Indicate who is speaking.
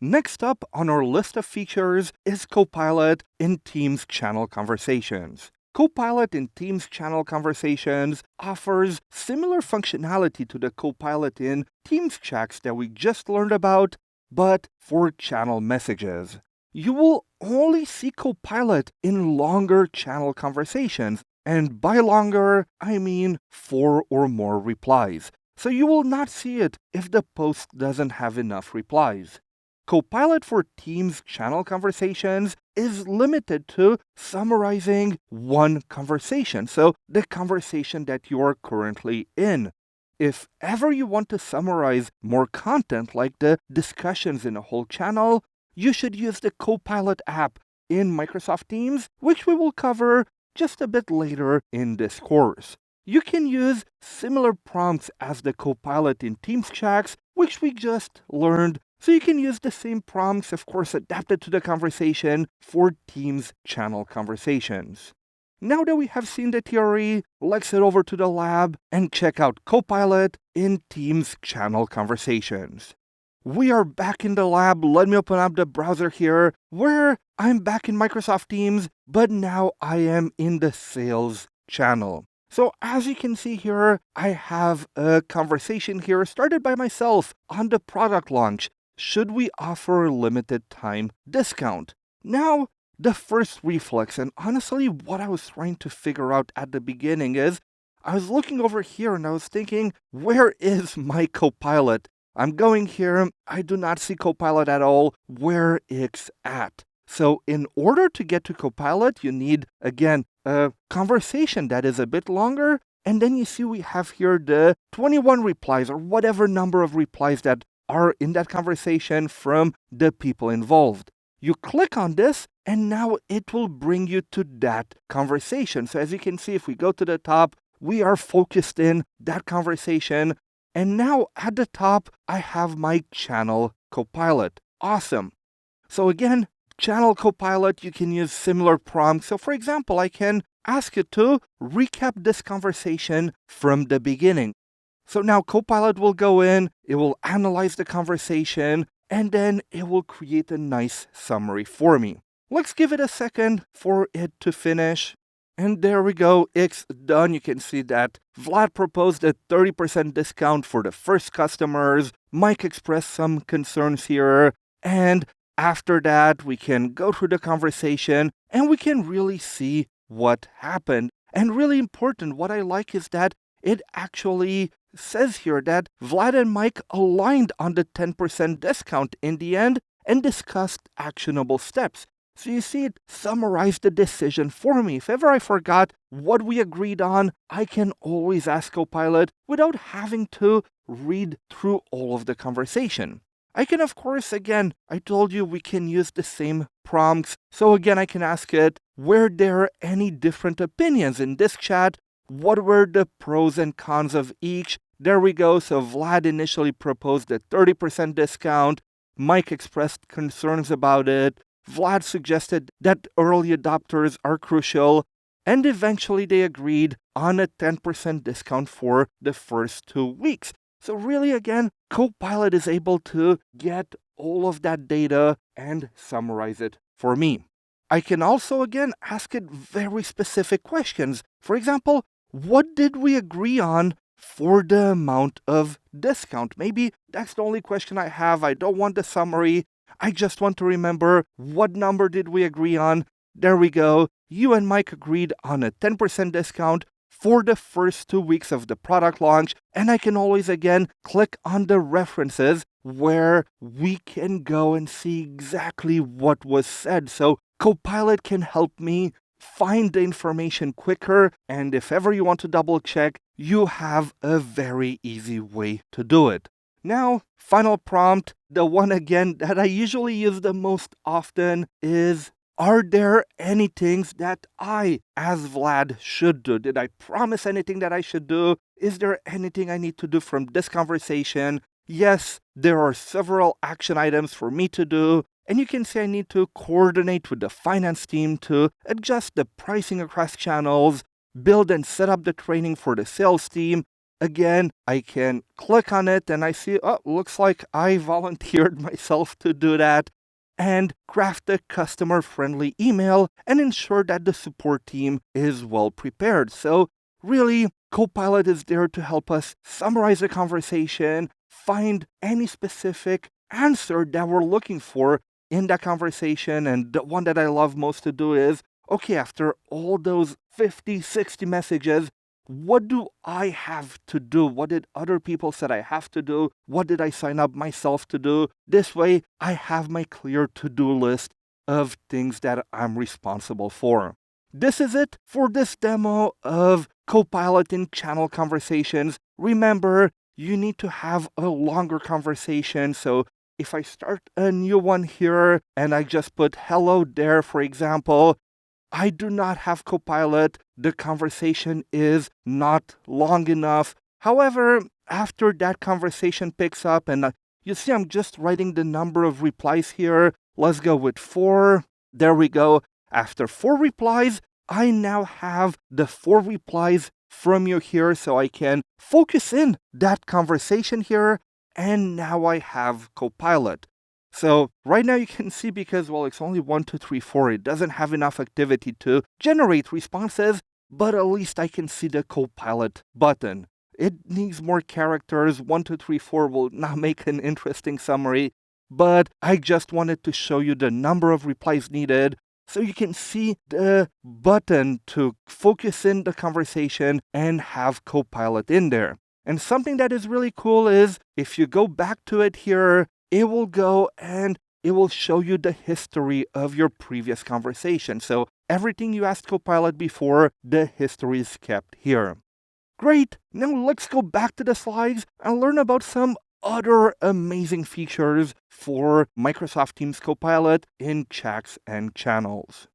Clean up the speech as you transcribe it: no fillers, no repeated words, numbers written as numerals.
Speaker 1: Next up on our list of features is Copilot in Teams channel conversations. Copilot in Teams channel conversations offers similar functionality to the Copilot in Teams chats that we just learned about, but for channel messages. You will only see Copilot in longer channel conversations, and by longer, I mean 4 or more replies. So you will not see it if the post doesn't have enough replies. Copilot for Teams channel conversations is limited to summarizing one conversation, so the conversation that you are currently in. If ever you want to summarize more content like the discussions in a whole channel, you should use the Copilot app in Microsoft Teams, which we will cover just a bit later in this course. You can use similar prompts as the Copilot in Teams chats, which we just learned. So you can use the same prompts, of course, adapted to the conversation for Teams channel conversations. Now that we have seen the theory, let's head over to the lab and check out Copilot in Teams channel conversations. We are back in the lab. Let me open up the browser here, where I'm back in Microsoft Teams, but now I am in the sales channel. So as you can see here, I have a conversation here started by myself on the product launch. Should we offer a limited time discount? Now, the first reflex, and honestly what I was trying to figure out at the beginning is, I was looking over here and I was thinking, where is my Copilot? I'm going here, I do not see Copilot at all, where it's at. So in order to get to Copilot, you need, again, a conversation that is a bit longer, and then you see we have here the 21 replies, or whatever number of replies that are in that conversation from the people involved. You click on this, and now it will bring you to that conversation. So as you can see, if we go to the top, we are focused in that conversation. And now at the top, I have my channel Copilot. Awesome. So again, channel Copilot, you can use similar prompts. So for example, I can ask it to recap this conversation from the beginning. So now Copilot will go in, it will analyze the conversation, and then it will create a nice summary for me. Let's give it a second for it to finish. And there we go, it's done. You can see that Vlad proposed a 30% discount for the first customers. Mike expressed some concerns here. And after that, we can go through the conversation and we can really see what happened. And really important, what I like is that it actually says here that Vlad and Mike aligned on the 10% discount in the end and discussed actionable steps. So you see, it summarized the decision for me. If ever I forgot what we agreed on, I can always ask Copilot without having to read through all of the conversation. I can, of course, again, I told you we can use the same prompts. So again, I can ask it, were there any different opinions in this chat? What were the pros and cons of each? There we go. So Vlad initially proposed a 30% discount. Mike expressed concerns about it. Vlad suggested that early adopters are crucial. And eventually they agreed on a 10% discount for the first 2 weeks. So really, again, Copilot is able to get all of that data and summarize it for me. I can also, again, ask it very specific questions. For example, what did we agree on for the amount of discount? Maybe that's the only question I have. I don't want the summary. I just want to remember what number did we agree on. There we go. You and Mike agreed on a 10% discount for the first 2 weeks of the product launch. And I can always, again, click on the references where we can go and see exactly what was said. So Copilot can help me find the information quicker. And if ever you want to double check, you have a very easy way to do it. Now, final prompt, the one again that I usually use the most often is, are there any things that I, as Vlad, should do? Did I promise anything that I should do? Is there anything I need to do from this conversation? Yes, there are several action items for me to do. And you can see I need to coordinate with the finance team to adjust the pricing across channels, build and set up the training for the sales team, again, I can click on it and I see, oh, looks like I volunteered myself to do that, and craft a customer-friendly email and ensure that the support team is well prepared. So really, Copilot is there to help us summarize a conversation, find any specific answer that we're looking for in that conversation. And the one that I love most to do is, okay, after all those 50, 60 messages, what do I have to do? What did other people said I have to do? What did I sign up myself to do? This way, I have my clear to-do list of things that I'm responsible for. This is it for this demo of Copilot in channel conversations. Remember, you need to have a longer conversation. So if I start a new one here and I just put hello there, for example, I do not have Copilot. The conversation is not long enough. However, after that conversation picks up, and you see I'm just writing the number of replies here. Let's go with 4. There we go. After 4 replies, I now have the 4 replies from you here, so I can focus in that conversation here, and now I have Copilot. So right now you can see, because, well, it's only 1, 2, 3, 4, it doesn't have enough activity to generate responses, but at least I can see the Copilot button. It needs more characters. 1, 2, 3, 4 will not make an interesting summary, but I just wanted to show you the number of replies needed so you can see the button to focus in the conversation and have Copilot in there. And something that is really cool is if you go back to it here, it will go and it will show you the history of your previous conversation. So everything you asked Copilot before, the history is kept here. Great! Now let's go back to the slides and learn about some other amazing features for Microsoft Teams Copilot in chats and channels.